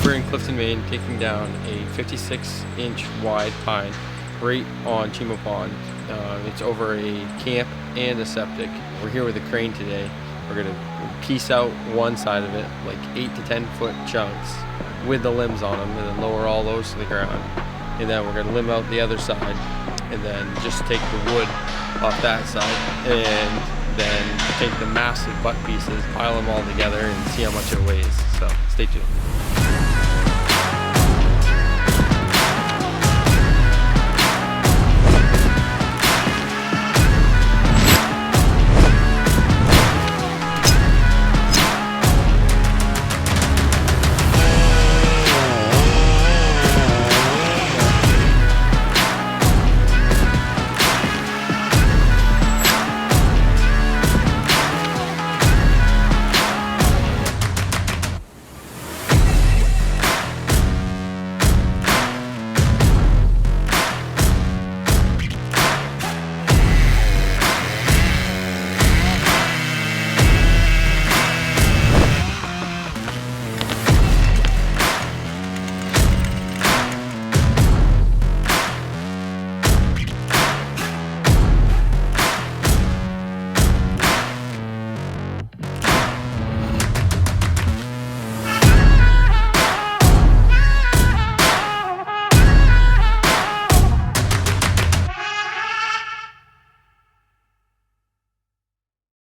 We're in Clifton, Maine, taking down a 56-inch wide pine right on Chima Pond. It's over a camp and a septic. We're here with a crane today. We're gonna piece out one side of it, like 8 to 10 foot chunks with the limbs on them, and then lower all those to the ground. And then we're gonna limb out the other side, and then just take the wood off that side, and then take the massive butt pieces, pile them all together, and see how much it weighs. So stay tuned.